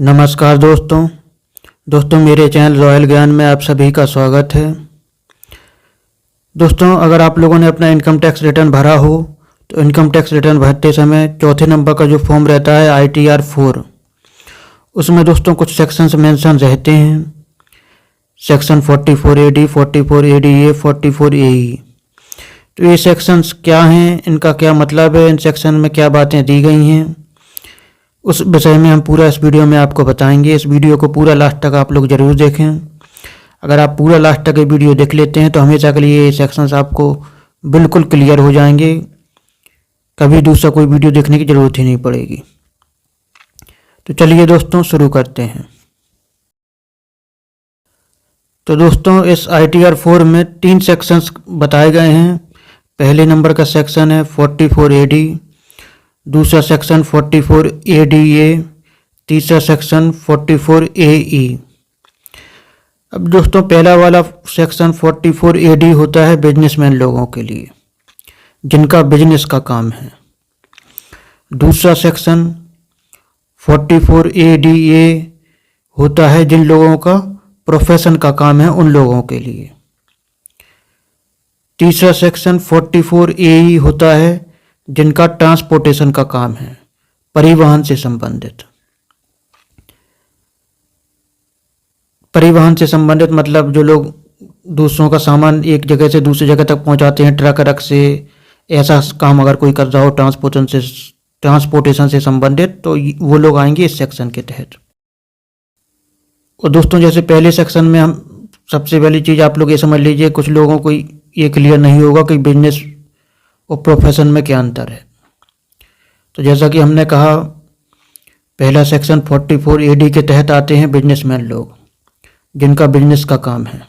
नमस्कार दोस्तों मेरे चैनल रॉयल ज्ञान में आप सभी का स्वागत है। दोस्तों, अगर आप लोगों ने अपना इनकम टैक्स रिटर्न भरा हो तो इनकम टैक्स रिटर्न भरते समय चौथे नंबर का जो फॉर्म रहता है ITR 4, उसमें दोस्तों कुछ सेक्शंस मेंशन रहते हैं। Section 44AD, 44ADA, 44AE। तो ये सेक्शंस क्या हैं, इनका क्या मतलब है, इन सेक्शन में क्या बातें दी गई हैं, उस विषय में हम पूरा इस वीडियो में आपको बताएंगे। इस वीडियो को पूरा लास्ट तक आप लोग ज़रूर देखें। अगर आप पूरा लास्ट तक ये वीडियो देख लेते हैं तो हमेशा के लिए ये सेक्शंस आपको बिल्कुल क्लियर हो जाएंगे, कभी दूसरा कोई वीडियो देखने की ज़रूरत ही नहीं पड़ेगी। तो चलिए दोस्तों शुरू करते हैं। तो दोस्तों, इस ITR 4 में 3 सेक्शंस बताए गए हैं। पहले नंबर का सेक्शन है 44AD, दूसरा सेक्शन 44ADA, तीसरा सेक्शन 44AE। अब दोस्तों, पहला वाला सेक्शन 44AD होता है बिजनेसमैन लोगों के लिए जिनका बिजनेस का काम है। दूसरा सेक्शन 44ADA होता है जिन लोगों का प्रोफेशन का काम है, उन लोगों के लिए। तीसरा सेक्शन 44AE होता है जिनका ट्रांसपोर्टेशन का काम है, परिवहन से संबंधित। परिवहन से संबंधित मतलब जो लोग दूसरों का सामान एक जगह से दूसरी जगह तक पहुंचाते हैं, ट्रक से, ऐसा काम अगर कोई कर रहा हो ट्रांसपोर्टेशन से संबंधित, तो वो लोग आएंगे इस सेक्शन के तहत। और दोस्तों, जैसे पहले सेक्शन में हम सबसे पहली चीज़ आप लोग ये समझ लीजिए, कुछ लोगों को ये क्लियर नहीं होगा कि बिजनेस और प्रोफेशन में क्या अंतर है। तो जैसा कि हमने कहा, पहला सेक्शन 44AD के तहत आते हैं बिजनेसमैन लोग जिनका बिजनेस का काम है।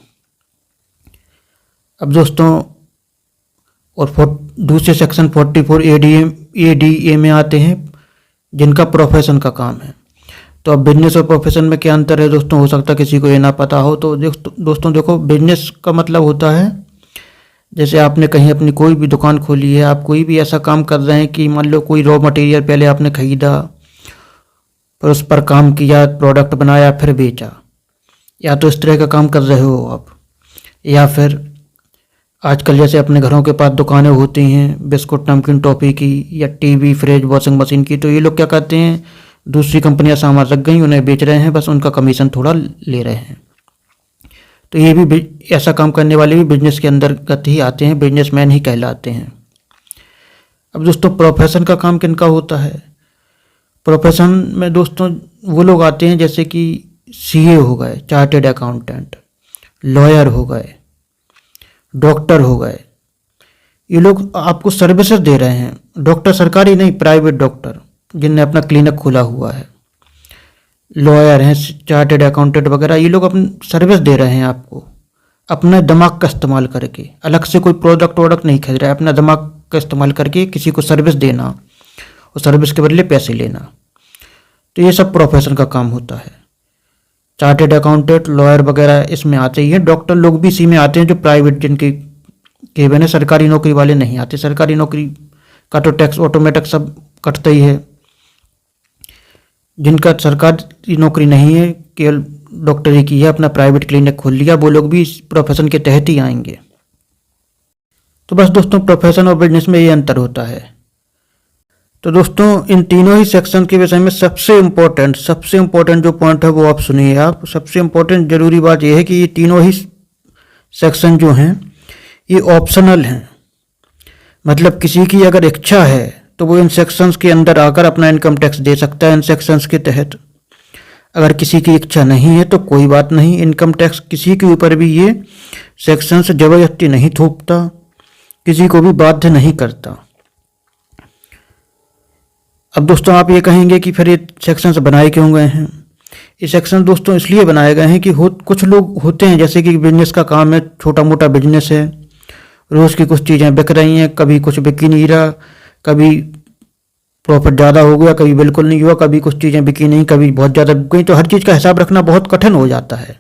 अब दोस्तों, और दूसरे सेक्शन 44ADA में आते हैं जिनका प्रोफेशन का काम है। तो अब बिजनेस और प्रोफेशन में क्या अंतर है दोस्तों, हो सकता है किसी को ये ना पता हो। तो दोस्तों देखो, बिजनेस का मतलब होता है जैसे आपने कहीं अपनी कोई भी दुकान खोली है, आप कोई भी ऐसा काम कर रहे हैं कि मान लो कोई रॉ मटेरियल पहले आपने खरीदा, फिर उस पर काम किया, प्रोडक्ट बनाया, फिर बेचा, या तो इस तरह का काम कर रहे हो आप। या फिर आजकल जैसे अपने घरों के पास दुकानें होती हैं बिस्कुट, नमकीन, टॉफ़ी की, या टीवी, फ्रिज, वॉशिंग मशीन की, तो ये लोग क्या करते हैं, दूसरी कंपनियां सामान रख गई, उन्हें बेच रहे हैं, बस उनका कमीशन थोड़ा ले रहे हैं। तो ये भी ऐसा काम करने वाले भी बिजनेस के अंतर्गत ही आते हैं, बिजनेसमैन ही कहलाते हैं। अब दोस्तों, प्रोफेशन का काम किनका होता है? प्रोफेशन में दोस्तों वो लोग आते हैं जैसे कि CA हो गए, चार्टेड अकाउंटेंट, लॉयर हो गए, डॉक्टर हो गए। ये लोग आपको सर्विसेज दे रहे हैं। डॉक्टर सरकारी नहीं, प्राइवेट डॉक्टर जिनने अपना क्लिनिक खोला हुआ है, लॉयर हैं, चार्टेड अकाउंटेंट वगैरह, ये लोग अपनी सर्विस दे रहे हैं आपको, अपने दिमाग का इस्तेमाल करके। अलग से कोई प्रोडक्ट नहीं खरीद रहा है, अपना दिमाग का इस्तेमाल करके किसी को सर्विस देना और सर्विस के बदले पैसे लेना। तो ये सब प्रोफेशन का काम होता है। चार्टेड अकाउंटेंट, लॉयर वगैरह इसमें आते ही हैं। डॉक्टर लोग भी इसी में आते हैं जो प्राइवेट, जिनके केबिन है, सरकारी नौकरी वाले नहीं आते। सरकारी नौकरी का तो टैक्स ऑटोमेटिक सब कटता ही है। जिनका सरकारी नौकरी नहीं है, केवल डॉक्टरी की है, अपना प्राइवेट क्लिनिक खोल लिया, वो लोग भी इस प्रोफेशन के तहत ही आएंगे। तो बस दोस्तों, प्रोफेशन और बिजनेस में ये अंतर होता है। तो दोस्तों, इन तीनों ही सेक्शन के विषय में सबसे इम्पोर्टेंट जो पॉइंट है वो आप सुनिए। आप सबसे इम्पोर्टेंट जरूरी बात यह है कि ये तीनों ही सेक्शन जो हैं ये ऑप्शनल हैं। मतलब किसी की अगर इच्छा है तो वो इन सेक्शंस के अंदर आकर अपना इनकम टैक्स दे सकता है इन सेक्शंस के तहत। अगर किसी की इच्छा नहीं है तो कोई बात नहीं, इनकम टैक्स किसी के ऊपर भी ये सेक्शंस जबरदस्ती नहीं थोपता, किसी को भी बाध्य नहीं करता। अब दोस्तों, आप ये कहेंगे कि फिर ये सेक्शंस बनाए क्यों गए हैं? ये सेक्शन दोस्तों इसलिए बनाए गए हैं कि कुछ लोग होते हैं जैसे कि बिजनेस का काम है, छोटा मोटा बिजनेस है, रोज़ की कुछ चीज़ें बिक रही हैं, कभी कुछ बिक ही नहीं रहा, कभी प्रॉफिट ज़्यादा हो गया, कभी बिल्कुल नहीं हुआ, कभी कुछ चीज़ें बिकी नहीं, कभी बहुत ज़्यादा बिक गई। तो हर चीज़ का हिसाब रखना बहुत कठिन हो जाता है।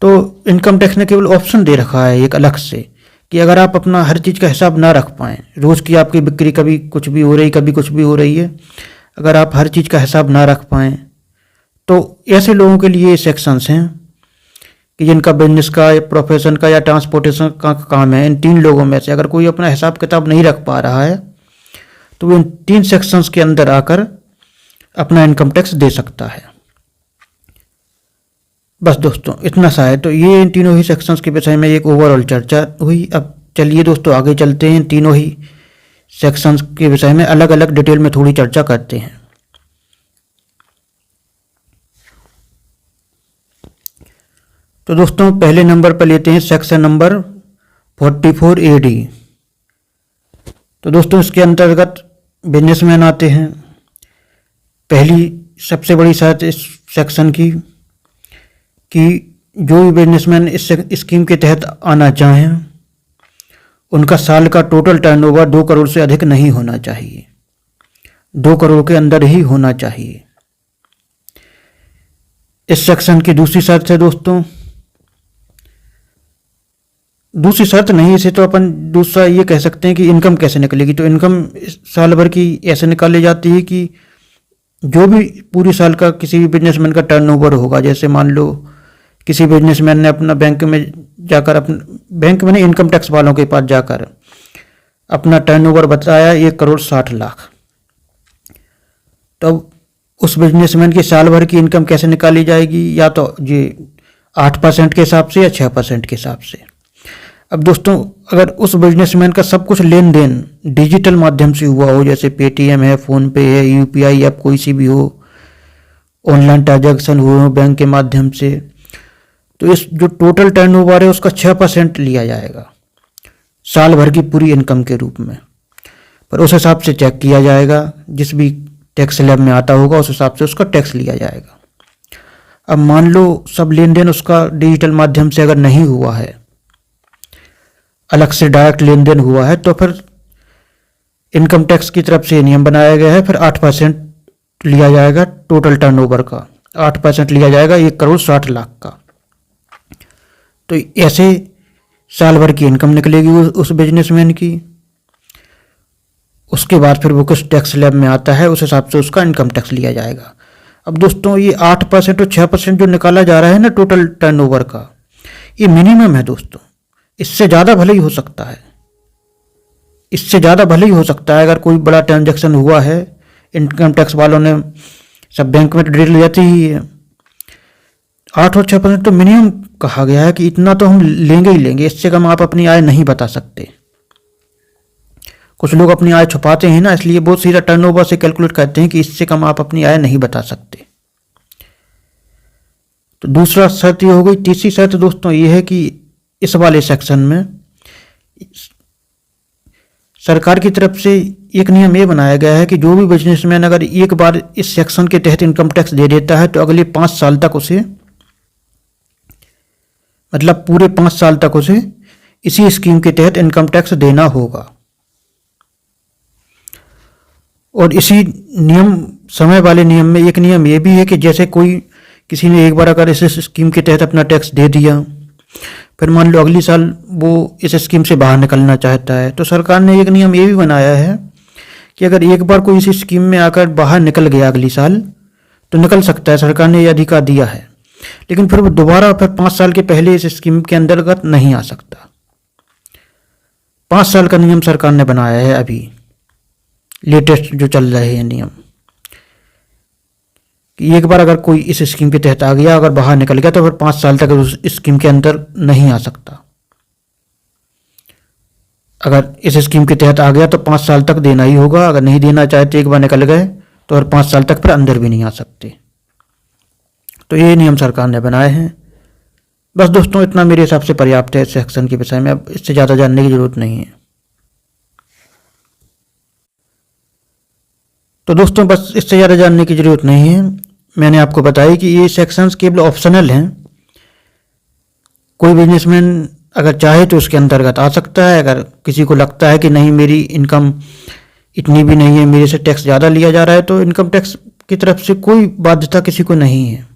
तो इनकम टैक्स ने केवल ऑप्शन दे रखा है एक अलग से कि अगर आप अपना हर चीज़ का हिसाब ना रख पाएँ, रोज़ की आपकी बिक्री कभी कुछ भी हो रही, कभी कुछ भी हो रही है, अगर आप हर चीज़ का हिसाब ना रख पाएँ तो ऐसे लोगों के लिए ये सेक्शंस हैं कि जिनका बिजनेस का या प्रोफेशन का या ट्रांसपोर्टेशन का काम है। इन 3 लोगों में से अगर कोई अपना हिसाब किताब नहीं रख पा रहा है तो वो इन 3 सेक्शंस के अंदर आकर अपना इनकम टैक्स दे सकता है। बस दोस्तों इतना सा है। तो ये इन तीनों ही सेक्शंस के विषय में एक ओवरऑल चर्चा हुई। अब चलिए दोस्तों आगे चलते हैं, तीनों ही सेक्शंस के विषय में अलग अलग डिटेल में थोड़ी चर्चा करते हैं। तो दोस्तों पहले नंबर पर लेते हैं सेक्शन नंबर 44AD। तो दोस्तों इसके अंतर्गत बिजनेसमैन आते हैं। पहली सबसे बड़ी शर्त इस सेक्शन की कि जो भी बिजनेसमैन इस स्कीम के तहत आना चाहें उनका साल का टोटल टर्नओवर 2 करोड़ से अधिक नहीं होना चाहिए, 2 करोड़ के अंदर ही होना चाहिए। इस सेक्शन की दूसरी शर्त है दोस्तों, दूसरी शर्त नहीं, इसे तो अपन दूसरा ये कह सकते हैं कि इनकम कैसे निकलेगी। तो इनकम साल भर की ऐसे निकाली जाती है कि जो भी पूरी साल का किसी भी बिजनेसमैन का टर्नओवर होगा, जैसे मान लो किसी बिजनेसमैन ने अपना बैंक में जाकर बैंक में नहीं, इनकम टैक्स वालों के पास जाकर अपना टर्नओवर बताया 1,60,00,000। तो उस बिजनेसमैन की साल भर की इनकम कैसे निकाली जाएगी, या तो ये 8% के हिसाब से या 6% के हिसाब से। अब दोस्तों अगर उस बिजनेसमैन का सब कुछ लेन देन डिजिटल माध्यम से हुआ हो, जैसे पेटीएम है, फ़ोनपे है, यूपीआई ऐप कोई सी भी हो, ऑनलाइन ट्रांजैक्शन हुए हो बैंक के माध्यम से, तो इस जो टोटल टर्नओवर है उसका 6% लिया जाएगा साल भर की पूरी इनकम के रूप में। पर उस हिसाब से चेक किया जाएगा, जिस भी टैक्स स्लैब में आता होगा उस हिसाब से उसका टैक्स लिया जाएगा। अब मान लो सब लेन देन उसका डिजिटल माध्यम से अगर नहीं हुआ है, अलग से डायरेक्ट लेन देन हुआ है, तो फिर इनकम टैक्स की तरफ से नियम बनाया गया है, फिर 8% लिया जाएगा टोटल टर्नओवर का, 8% लिया जाएगा 1,60,00,000 का। तो ऐसे साल भर की इनकम निकलेगी उस बिजनेसमैन की। उसके बाद फिर वो किस टैक्स स्लैब में आता है उस हिसाब से उसका इनकम टैक्स लिया जाएगा। अब दोस्तों ये 8% और 6% जो निकाला जा रहा है ना टोटल टर्नओवर का, ये मिनिमम है दोस्तों। इससे ज़्यादा भले ही हो सकता है, इससे ज़्यादा भले ही हो सकता है। अगर कोई बड़ा ट्रांजैक्शन हुआ है, इनकम टैक्स वालों ने सब बैंक में डिटेल लेती ही है। 8 और 6% तो मिनिमम कहा गया है कि इतना तो हम लेंगे ही लेंगे, इससे कम आप अपनी आय नहीं बता सकते। कुछ लोग अपनी आय छुपाते हैं ना, इसलिए बहुत सीधा टर्नओवर से कैलकुलेट करते हैं कि इससे कम आप अपनी आय नहीं बता सकते। तो दूसरा शर्त ये हो गई। तीसरी शर्त दोस्तों ये है कि इस वाले सेक्शन में सरकार की तरफ से एक नियम ये बनाया गया है कि जो भी बिजनेसमैन अगर एक बार इस सेक्शन के तहत इनकम टैक्स दे देता है तो अगले 5 साल तक उसे, मतलब पूरे 5 साल तक उसे इसी स्कीम के तहत इनकम टैक्स देना होगा। और इसी नियम, समय वाले नियम में एक नियम ये भी है कि जैसे कोई किसी ने एक बार अगर इस स्कीम के तहत अपना टैक्स दे दिया, फिर मान लो अगली साल वो इस स्कीम से बाहर निकलना चाहता है, तो सरकार ने एक नियम ये भी बनाया है कि अगर एक बार कोई इस स्कीम में आकर बाहर निकल गया अगली साल तो निकल सकता है, सरकार ने यह अधिकार दिया है। लेकिन फिर वो दोबारा फिर 5 साल के पहले इस स्कीम के अंतर्गत नहीं आ सकता। 5 साल का नियम सरकार ने बनाया है अभी, लेटेस्ट जो चल रहे हैं नियम, कि एक बार अगर कोई इस स्कीम के तहत आ गया, अगर बाहर निकल गया तो फिर 5 साल तक उस स्कीम के अंदर नहीं आ सकता। अगर इस स्कीम के तहत आ गया तो 5 साल तक देना ही होगा, अगर नहीं देना चाहते एक बार निकल गए तो फिर 5 साल तक फिर अंदर भी नहीं आ सकते। तो ये नियम सरकार ने बनाए हैं। बस दोस्तों इतना मेरे हिसाब से पर्याप्त है इस सेक्शन के विषय में, अब इससे ज़्यादा जानने की जरूरत नहीं है। तो दोस्तों बस इससे ज़्यादा जानने की जरूरत नहीं है। मैंने आपको बताया कि ये सेक्शंस केवल ऑप्शनल हैं। कोई बिजनेसमैन अगर चाहे तो उसके अंतर्गत आ सकता है। अगर किसी को लगता है कि नहीं मेरी इनकम इतनी भी नहीं है, मेरे से टैक्स ज़्यादा लिया जा रहा है, तो इनकम टैक्स की तरफ से कोई बाध्यता किसी को नहीं है।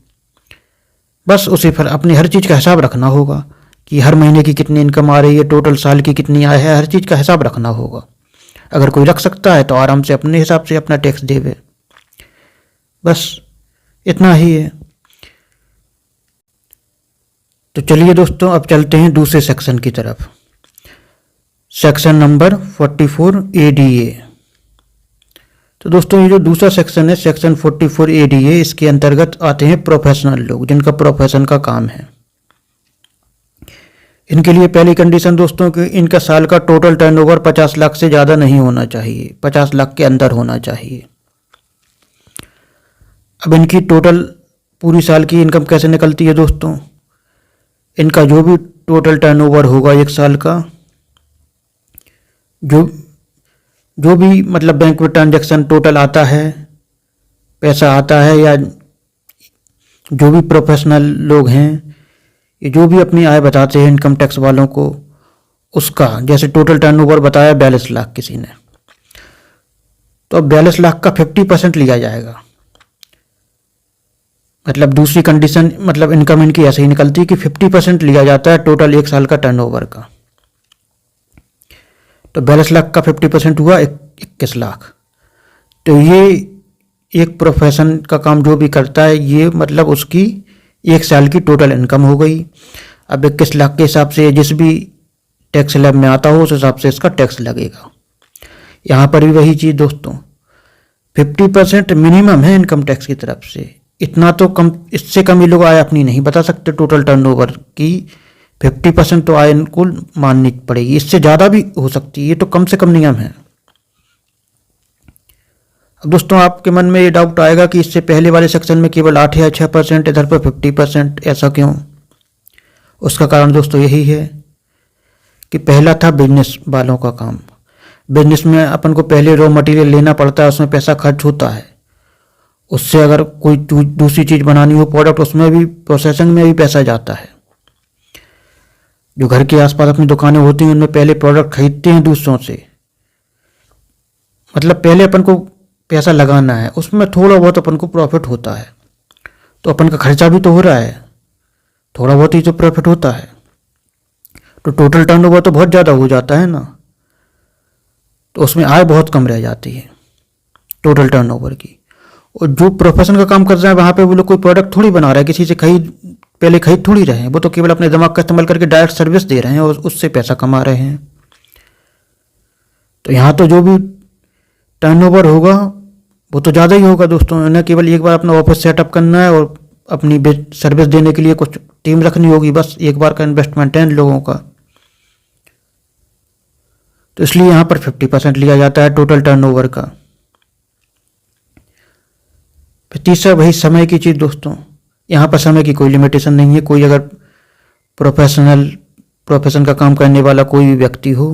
बस उसे फिर अपनी हर चीज़ का हिसाब रखना होगा कि हर महीने की कितनी इनकम आ रही है, टोटल साल की कितनी आय है, हर चीज़ का हिसाब रखना होगा। अगर कोई रख सकता है तो आराम से अपने हिसाब से अपना टैक्स देवे। बस इतना ही है। तो चलिए दोस्तों अब चलते हैं दूसरे सेक्शन की तरफ। Section number 44 ADA। तो दोस्तों ये जो दूसरा सेक्शन है सेक्शन 44 ADA, इसके अंतर्गत आते हैं प्रोफेशनल लोग जिनका प्रोफेशन का काम है। इनके लिए पहली कंडीशन दोस्तों कि इनका साल का टोटल टर्नओवर 50 लाख से ज़्यादा नहीं होना चाहिए, 50 लाख के अंदर होना चाहिए। अब इनकी टोटल पूरी साल की इनकम कैसे निकलती है दोस्तों? इनका जो भी टोटल टर्नओवर होगा एक साल का, जो भी मतलब बैंक में ट्रांजैक्शन टोटल आता है, पैसा आता है, या जो भी प्रोफेशनल लोग हैं ये जो भी अपनी आय बताते हैं इनकम टैक्स वालों को, उसका जैसे टोटल टर्नओवर बताया 42 लाख किसी ने, तो अब 42 लाख का 50% लिया जाएगा। मतलब दूसरी कंडीशन मतलब इनकम इनकी ऐसे ही निकलती है कि 50% लिया जाता है टोटल एक साल का टर्नओवर का। तो 42 लाख का 50% हुआ 21 लाख। तो ये एक प्रोफेशन का काम जो भी करता है ये मतलब उसकी एक साल की टोटल इनकम हो गई। अब 21 लाख के हिसाब से जिस भी टैक्स स्लैब में आता हो उस हिसाब से इसका टैक्स लगेगा। यहाँ पर भी वही चीज़ दोस्तों, 50% मिनिमम है इनकम टैक्स की तरफ से। इतना तो कम, इससे कम ये लोग आय अपनी नहीं बता सकते टोटल टर्नओवर की। 50% तो आय इनको माननी पड़ेगी, इससे ज़्यादा भी हो सकती है, ये तो कम से कम नियम है। अब दोस्तों आपके मन में ये डाउट आएगा कि इससे पहले वाले सेक्शन में केवल 8 या 6%, इधर पर 50%, ऐसा क्यों? उसका कारण दोस्तों यही है कि पहला था बिजनेस वालों का काम। बिजनेस में अपन को पहले रॉ मटेरियल लेना पड़ता है, उसमें पैसा खर्च होता है। उससे अगर कोई दूसरी चीज़ बनानी हो प्रोडक्ट, उसमें भी प्रोसेसिंग में भी पैसा जाता है। जो घर के आसपास अपनी दुकानें होती हैं उनमें पहले प्रोडक्ट खरीदते हैं दूसरों से, मतलब पहले अपन को पैसा लगाना है, उसमें थोड़ा बहुत अपन को प्रॉफिट होता है। तो अपन का खर्चा भी तो हो रहा है, थोड़ा बहुत ही तो प्रॉफिट होता है। तो टोटल टर्नओवर तो बहुत ज़्यादा हो जाता है ना, तो उसमें आय बहुत कम रह जाती है टोटल टर्नओवर की। और जो प्रोफेशन का काम कर रहे हैं वहाँ पे वो लोग कोई प्रोडक्ट थोड़ी बना रहे हैं, किसी से पहले खरीद थोड़ी रहे हैं, वो तो केवल अपने दिमाग का इस्तेमाल करके डायरेक्ट सर्विस दे रहे हैं और उससे पैसा कमा रहे हैं। तो यहाँ तो जो भी टर्नओवर होगा वो तो ज़्यादा ही होगा दोस्तों। इन्हें केवल एक बार अपना ऑफिस सेटअप करना है और अपनी सर्विस देने के लिए कुछ टीम रखनी होगी, बस एक बार का इन्वेस्टमेंट है इन लोगों का। तो इसलिए यहाँ पर 50% लिया जाता है टोटल टर्नओवर का। फिर तीसरा वही समय की चीज़ दोस्तों, यहाँ पर समय की कोई लिमिटेशन नहीं है। कोई अगर प्रोफेशन का काम करने वाला कोई भी व्यक्ति हो,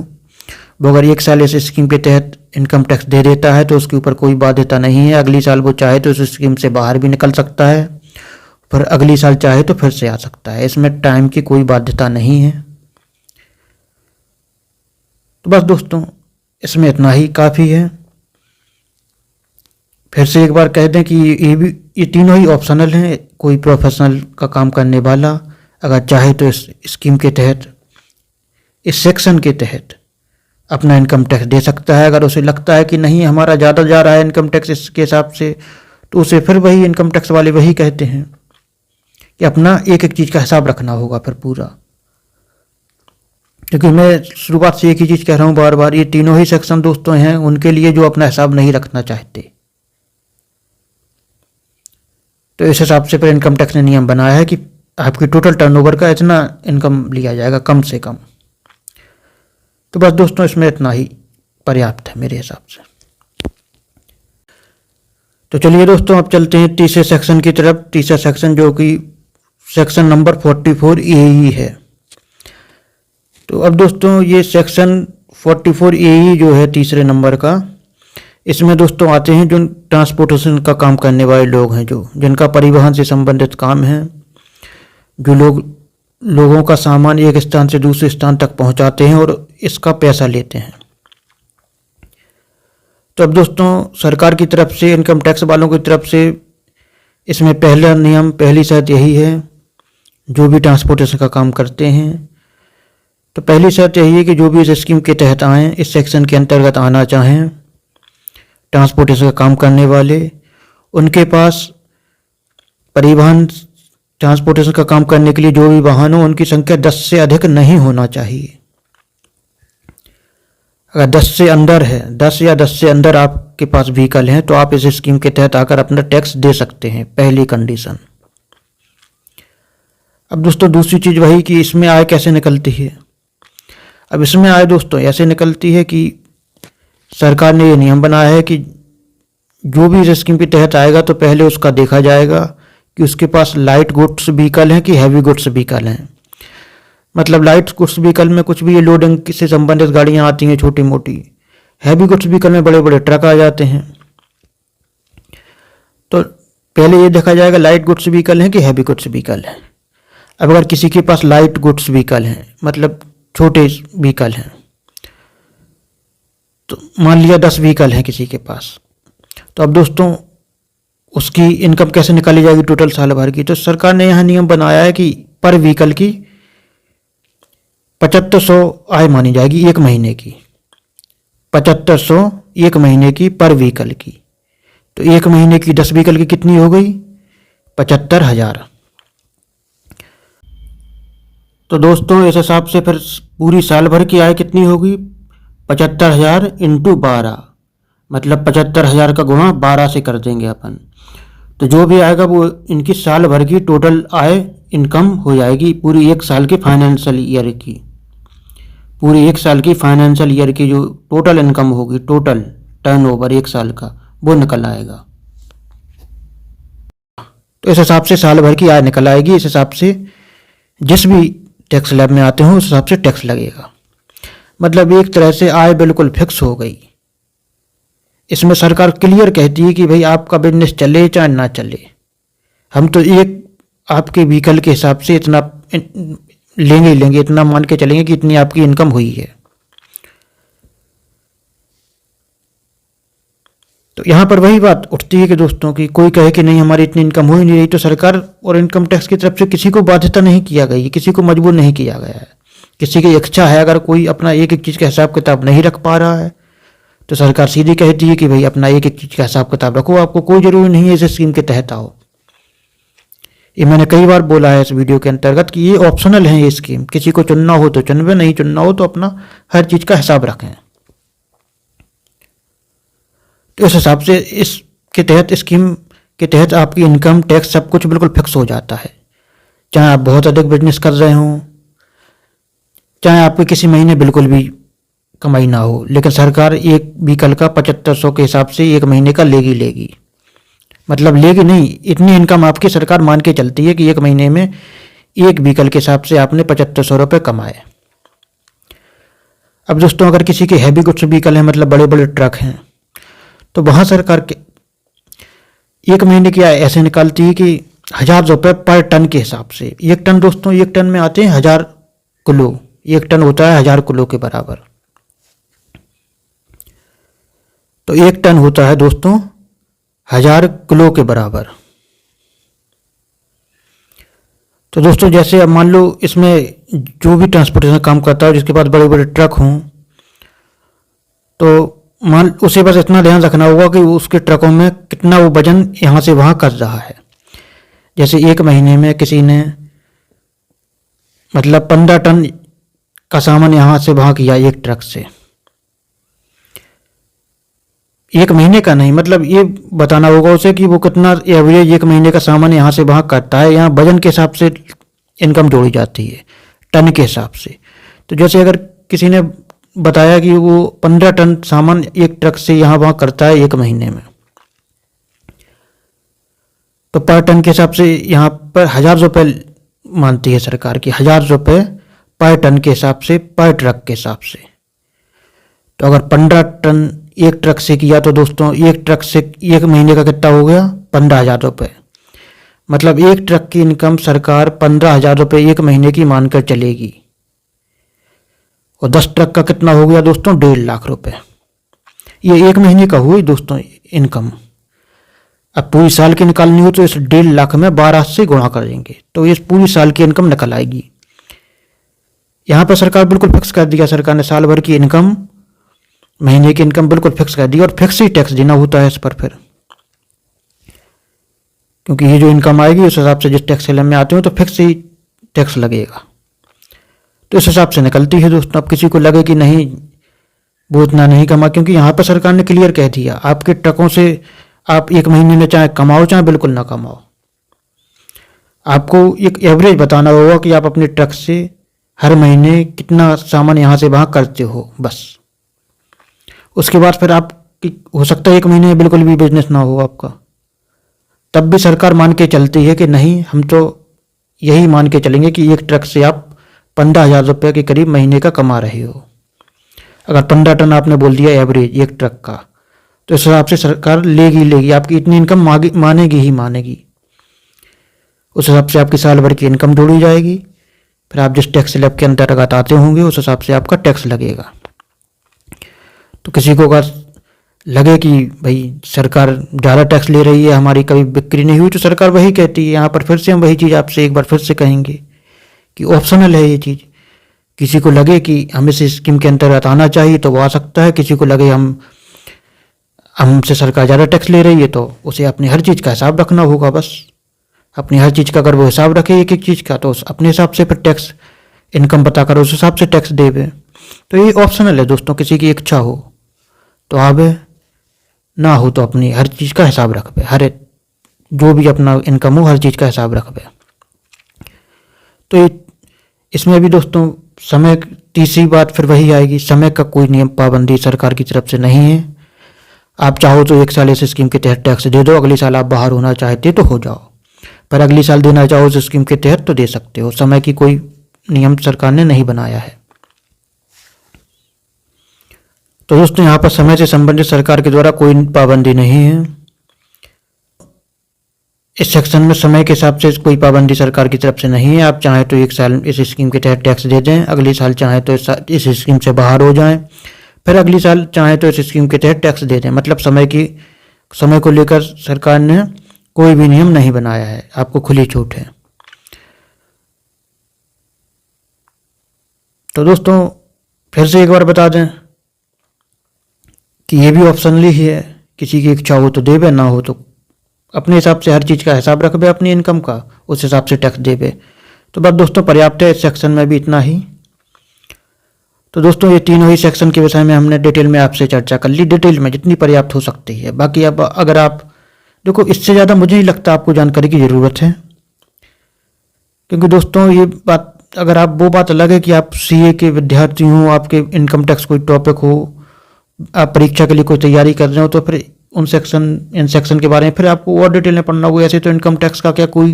वो अगर एक साल इस स्कीम के तहत इनकम टैक्स दे देता है तो उसके ऊपर कोई बाध्यता नहीं है। अगली साल वो चाहे तो इस स्कीम से बाहर भी निकल सकता है, फिर अगली साल चाहे तो फिर से आ सकता है। इसमें टाइम की कोई बाध्यता नहीं है। तो बस दोस्तों इसमें इतना ही काफ़ी है। फिर से एक बार कह दें कि ये तीनों ही ऑप्शनल हैं। कोई प्रोफेशनल का काम करने वाला अगर चाहे तो इस स्कीम के तहत, इस सेक्शन के तहत अपना इनकम टैक्स दे सकता है। अगर उसे लगता है कि नहीं हमारा ज़्यादा जा रहा है इनकम टैक्स इसके हिसाब से, तो उसे फिर वही इनकम टैक्स वाले वही कहते हैं कि अपना एक एक चीज़ का हिसाब रखना होगा फिर पूरा। क्योंकि मैं शुरुआत से एक ही चीज़ कह रहा हूँ बार बार, ये तीनों ही सेक्शन दोस्तों हैं उनके लिए जो अपना हिसाब नहीं रखना चाहते। तो इस हिसाब से फिर इनकम टैक्स ने नियम बनाया है कि आपकी टोटल टर्नओवर का इतना इनकम लिया जाएगा कम से कम। तो बस दोस्तों इसमें इतना ही पर्याप्त है मेरे हिसाब से। तो चलिए दोस्तों अब चलते हैं तीसरे सेक्शन की तरफ। तीसरा सेक्शन जो कि सेक्शन नंबर 44 AE है। तो अब दोस्तों ये सेक्शन 44 AE जो है तीसरे नंबर का, इसमें दोस्तों आते हैं जो ट्रांसपोर्टेशन का काम करने वाले लोग हैं, जो जिनका परिवहन से संबंधित काम है, जो लोगों का सामान एक स्थान से दूसरे स्थान तक पहुंचाते हैं और इसका पैसा लेते हैं। तो अब दोस्तों सरकार की तरफ से, इनकम टैक्स वालों की तरफ से इसमें पहला नियम, पहली शर्त यही है, जो भी ट्रांसपोर्टेशन का काम करते हैं तो पहली शर्त यही है कि जो भी इस स्कीम के तहत आएँ, इस सेक्शन के अंतर्गत आना चाहें ट्रांसपोर्टेशन का काम करने वाले, उनके पास परिवहन ट्रांसपोर्टेशन का काम करने के लिए जो भी वाहन हो उनकी संख्या 10 से अधिक नहीं होना चाहिए। अगर 10 से अंदर है, 10 या 10 से अंदर आपके पास व्हीकल हैं तो आप इस स्कीम के तहत आकर अपना टैक्स दे सकते हैं, पहली कंडीशन। अब दोस्तों दूसरी चीज़ वही कि इसमें आय कैसे निकलती है। अब इसमें आय दोस्तों ऐसे निकलती है कि सरकार ने ये नियम बनाया है कि जो भी इस स्कीम के तहत आएगा तो पहले उसका देखा जाएगा कि उसके पास लाइट गुड्स व्हीकल हैं कि हैवी गुड्स व्हीकल हैं। मतलब लाइट गुड्स व्हीकल में कुछ भी ये लोडिंग से संबंधित गाड़ियाँ आती हैं छोटी मोटी, हैवी गुड्स व्हीकल में बड़े बड़े ट्रक आ जाते हैं। तो पहले ये देखा जाएगा लाइट गुड्स व्हीकल हैं कि हैवी गुड्स व्हीकल हैं। अब अगर किसी के पास लाइट गुड्स व्हीकल हैं, मतलब छोटे व्हीकल हैं, तो मान लिया 10 व्हीकल हैं किसी के पास, तो अब दोस्तों उसकी इनकम कैसे निकाली जाएगी टोटल साल भर की। तो सरकार ने यहाँ नियम बनाया है कि पर व्हीकल की 7500 आय मानी जाएगी एक महीने की, 7500 एक महीने की पर व्हीकल की। तो एक महीने की 10 व्हीकल की कितनी हो गई, 75,000। तो दोस्तों इस हिसाब से फिर पूरी साल भर की आय कितनी होगी, 75,000 इंटू 12, मतलब 75,000 का गुणा 12 से कर देंगे अपन। तो जो भी आएगा वो इनकी साल भर की टोटल आय इनकम हो जाएगी, पूरी एक साल के फाइनेंशियल ईयर की, पूरी एक साल की फाइनेंशियल ईयर की जो टोटल इनकम होगी, टोटल टर्नओवर एक साल का, वो निकल आएगा। तो इस हिसाब से साल भर की आय निकल आएगी। इस हिसाब से जिस भी टैक्स स्लैब में आते हो उस हिसाब से टैक्स लगेगा। मतलब एक तरह से आय बिल्कुल फिक्स हो गई। इसमें सरकार क्लियर कहती है कि भाई आपका बिजनेस चले चाहे ना चले, हम तो एक आपके व्हीकल के हिसाब से इतना लेंगे ही लेंगे, इतना मान के चलेंगे कि इतनी आपकी इनकम हुई है। तो यहाँ पर वही बात उठती है कि दोस्तों की कोई कहे कि नहीं हमारी इतनी इनकम हो ही नहीं रही, तो सरकार और इनकम टैक्स की तरफ से किसी को बाध्यता नहीं किया गई है, किसी को मजबूर नहीं किया गया है। किसी की इच्छा है, अगर कोई अपना एक एक चीज़ का हिसाब किताब नहीं रख पा रहा है तो सरकार सीधी कहती है कि भाई अपना एक एक चीज़ का हिसाब किताब रखो, आपको कोई ज़रूरी नहीं है इस स्कीम के तहत आओ। ये मैंने कई बार बोला है इस वीडियो के अंतर्गत कि ये ऑप्शनल है ये स्कीम, किसी को चुनना हो तो चुनवे, नहीं चुनना हो तो अपना हर चीज़ का हिसाब रखें। तो इस हिसाब से इसके तहत स्कीम के तहत आपकी इनकम टैक्स सब कुछ बिल्कुल फिक्स हो जाता है। चाहे आप बहुत अधिक बिजनेस कर रहे हों, चाहे आपके किसी महीने बिल्कुल भी कमाई ना हो, लेकिन सरकार एक व्हीकल का 7500 के हिसाब से एक महीने का लेगी। मतलब लेगी नहीं, इतनी इनकम आपकी सरकार मान के चलती है कि एक महीने में एक व्हीकल के हिसाब से आपने 7500 रुपये कमाए। अब दोस्तों अगर किसी के हैवी गुड्स व्हीकल हैं, मतलब बड़े बड़े ट्रक हैं, तो वहाँ सरकार के एक महीने की आय ऐसे निकालती है कि 1000 रुपये पर टन के हिसाब से। एक टन दोस्तों, एक टन में आते हैं 1000 किलो, एक टन होता है 1000 किलो के बराबर। तो एक टन होता है दोस्तों 1000 किलो के बराबर। तो दोस्तों जैसे अब मान लो इसमें जो भी ट्रांसपोर्टेशन काम करता है जिसके पास बड़े बड़े ट्रक हों, तो मान उसे बस इतना ध्यान रखना होगा कि उसके ट्रकों में कितना वो वजन यहाँ से वहाँ कर रहा है। जैसे एक महीने में किसी ने मतलब 15 टन का सामान यहाँ से वहाँ किया एक ट्रक से, एक महीने का नहीं, मतलब ये बताना होगा उसे कि वो कितना एवरेज एक महीने का सामान यहाँ से वहाँ करता है। यहाँ वजन के हिसाब से इनकम जोड़ी जाती है, टन के हिसाब से। तो जैसे अगर किसी ने बताया कि वो 15 टन सामान एक ट्रक से यहाँ वहाँ करता है एक महीने में, तो पर टन के हिसाब से यहाँ पर 1000 रुपये मानती है सरकार की, 1000 रुपये पर टन के हिसाब से, पर ट्रक के हिसाब से। तो अगर 15 टन एक ट्रक से किया तो दोस्तों एक ट्रक से एक महीने का कितना हो गया, 15,000 रुपये। मतलब एक ट्रक की इनकम सरकार 15,000 रुपये एक महीने की मानकर चलेगी। और 10 ट्रक का कितना हो गया दोस्तों, 1.5 लाख रुपये। ये एक महीने का हुई दोस्तों इनकम। अब पूरी साल की निकालनी हो तो इस 1.5 लाख में 12 से गुणा करेंगे तो इस पूरी साल की इनकम निकल आएगी। यहाँ पर सरकार बिल्कुल फिक्स कर दिया, सरकार ने साल भर की इनकम, महीने की इनकम बिल्कुल फिक्स कर दी और फिक्स ही टैक्स देना होता है इस पर। फिर क्योंकि ये जो इनकम आएगी उस हिसाब से जिस टैक्स सेलर में आते हो तो फिक्स ही टैक्स लगेगा। तो इस हिसाब से निकलती है दोस्तों। अब किसी को लगे कि नहीं वो इतना नहीं कमा, क्योंकि यहाँ पर सरकार ने क्लियर कह दिया आपके ट्रकों से आप एक महीने में चाहे कमाओ चाहे बिल्कुल ना कमाओ, आपको एक एवरेज बताना होगा कि आप अपने ट्रक से हर महीने कितना सामान यहाँ से वहाँ करते हो बस। उसके बाद फिर आप हो सकता है एक महीने में बिल्कुल भी बिजनेस ना हो आपका, तब भी सरकार मान के चलती है कि नहीं हम तो यही मान के चलेंगे कि एक ट्रक से आप 15,000 रुपये के करीब महीने का कमा रहे हो। अगर 15 टन आपने बोल दिया एवरेज एक ट्रक का, तो इस हिसाब से सरकार लेगी आपकी इतनी इनकम मानेगी ही मानेगी। उस हिसाब से आपकी साल भर की इनकम जोड़ी जाएगी, फिर आप जिस टैक्स स्लैब के अंतर्गत आते होंगे उस हिसाब से आपका टैक्स लगेगा। तो किसी को अगर लगे कि भाई सरकार ज़्यादा टैक्स ले रही है, हमारी कभी बिक्री नहीं हुई, तो सरकार वही कहती है। यहाँ पर फिर से हम वही चीज़ आपसे एक बार फिर से कहेंगे कि ऑप्शनल है ये चीज़। किसी को लगे कि हम इस स्कीम के अंतर्गत आना चाहिए तो वो आ सकता है, किसी को लगे हमसे सरकार ज़्यादा टैक्स ले रही है तो उसे अपनी हर चीज़ का हिसाब रखना होगा बस। अपनी हर चीज़ का अगर वो हिसाब रखे एक एक चीज़ का, तो अपने हिसाब से फिर टैक्स इनकम बताकर उस हिसाब से टैक्स देवे। तो ये ऑप्शनल है दोस्तों, किसी की इच्छा हो तो आवे, ना हो तो अपनी हर चीज़ का हिसाब रखबे, हर जो भी अपना इनकम हो हर चीज़ का हिसाब रखबे। तो इसमें भी दोस्तों समय, तीसरी बात फिर वही आएगी, समय का कोई नियम पाबंदी सरकार की तरफ से नहीं है। आप चाहो तो एक साल इस स्कीम के तहत टैक्स दे दो, अगले साल आप बाहर होना चाहते तो हो जाओ, पर अगले साल देना चाहो उस स्कीम के तहत तो दे सकते हो। समय की कोई नियम सरकार ने नहीं बनाया है। तो दोस्तों यहाँ पर समय से संबंधित सरकार के द्वारा कोई पाबंदी नहीं है। इस सेक्शन में समय के हिसाब से कोई पाबंदी सरकार की तरफ से नहीं है। आप चाहें तो एक साल इस स्कीम के तहत टैक्स दे दें, अगले साल चाहें तो इस स्कीम से बाहर हो जाएं, फिर अगले साल चाहें तो इस स्कीम के तहत टैक्स दे दें। मतलब समय को लेकर सरकार ने कोई भी नियम नहीं बनाया है, आपको खुली छूट है। तो दोस्तों फिर से एक बार बता दें कि ये भी ऑप्शनली ही है, किसी की इच्छा हो तो देवे, ना हो तो अपने हिसाब से हर चीज़ का हिसाब रखबे अपनी इनकम का, उस हिसाब से टैक्स देवे। तो बस दोस्तों पर्याप्त है, इस सेक्शन में भी इतना ही। तो दोस्तों ये तीनों ही सेक्शन के विषय में हमने डिटेल में आपसे चर्चा कर ली, डिटेल में जितनी पर्याप्त हो सकती है। बाकी अब अगर आप देखो, इससे ज़्यादा मुझे नहीं लगता आपको जानकारी की ज़रूरत है, क्योंकि दोस्तों ये बात, अगर आप वो बात अलग है कि आप सीए के विद्यार्थी हो, आपके इनकम टैक्स कोई टॉपिक हो, आप परीक्षा के लिए कोई तैयारी कर रहे हो, तो फिर इन सेक्शन के बारे में फिर आपको और डिटेल में पढ़ना होगा। ऐसे तो इनकम टैक्स का क्या कोई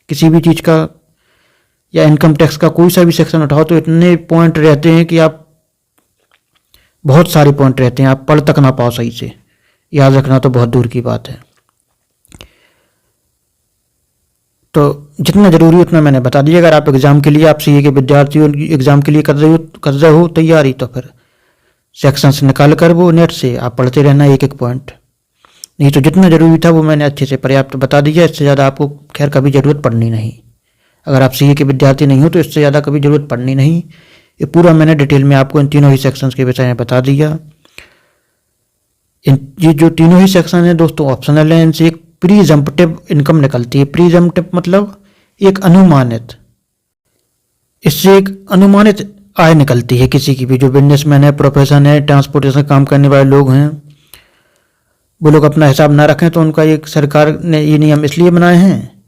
किसी भी चीज़ का या इनकम टैक्स का कोई सा भी सेक्शन उठाओ तो इतने पॉइंट रहते हैं कि आप, बहुत सारे पॉइंट रहते हैं, आप पढ़ तक ना पाओ सही से, याद रखना तो बहुत दूर की बात है। तो जितना ज़रूरी उतना मैंने बता दिया। अगर आप एग्ज़ाम के लिए, आप सीए के विद्यार्थी हो, एग्ज़ाम के लिए कर रहे हो तैयारी, तो फिर सेक्शंस निकाल कर वो नेट से आप पढ़ते रहना एक एक पॉइंट। नहीं तो जितना ज़रूरी था वो मैंने अच्छे से पर्याप्त बता दिया, इससे ज़्यादा आपको खैर कभी ज़रूरत पड़नी नहीं। अगर आप सीए के विद्यार्थी नहीं हो तो इससे ज़्यादा कभी ज़रूरत पड़नी नहीं। ये पूरा मैंने डिटेल में आपको इन तीनों ही सेक्शंस के विषय में बता दिया। ये जो तीनों ही सेक्शन है दोस्तों ऑप्शनल है, इनसे एक प्रीजम्पटिव इनकम निकलती है। प्रीजम्पटिव मतलब एक अनुमानित, इससे एक अनुमानित आय निकलती है किसी की भी, जो बिजनेसमैन है, प्रोफेशन है, ट्रांसपोर्टेशन काम करने वाले लोग हैं, वो लोग अपना हिसाब ना रखें तो उनका एक, सरकार ने ये नियम इसलिए बनाए हैं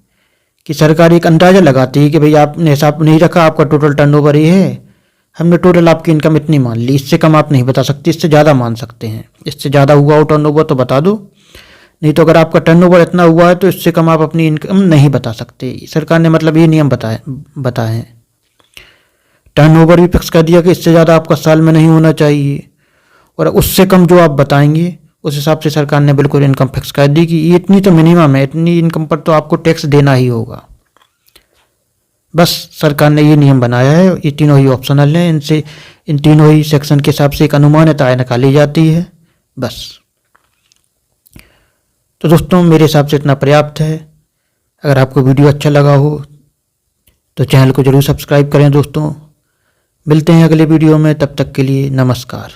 कि सरकार एक अंदाज़ा लगाती है कि भाई आपने हिसाब नहीं रखा, आपका टोटल टर्नओवर ये है, हमने टोटल आपकी इनकम इतनी मान ली, इससे कम आप नहीं बता सकते, इससे ज़्यादा मान सकते हैं। इससे ज़्यादा हुआ हो टर्नओवर तो बता दो, नहीं तो अगर आपका टर्नओवर इतना हुआ है तो इससे कम आप अपनी इनकम नहीं बता सकते। सरकार ने मतलब ये नियम बताए हैं। टर्नओवर भी फिक्स कर दिया कि इससे ज़्यादा आपका साल में नहीं होना चाहिए, और उससे कम जो आप बताएंगे उस हिसाब से सरकार ने बिल्कुल इनकम फिक्स कर दी कि ये इतनी तो मिनिमम है, इतनी इनकम पर तो आपको टैक्स देना ही होगा। बस सरकार ने ये नियम बनाया है। ये तीनों ही ऑप्शनल हैं, इनसे इन तीनों ही सेक्शन के हिसाब से एक अनुमानित आय निकाली जाती है बस। तो दोस्तों मेरे हिसाब से इतना पर्याप्त है। अगर आपको वीडियो अच्छा लगा हो तो चैनल को जरूर सब्सक्राइब करें दोस्तों। मिलते हैं अगले वीडियो में, तब तक के लिए नमस्कार।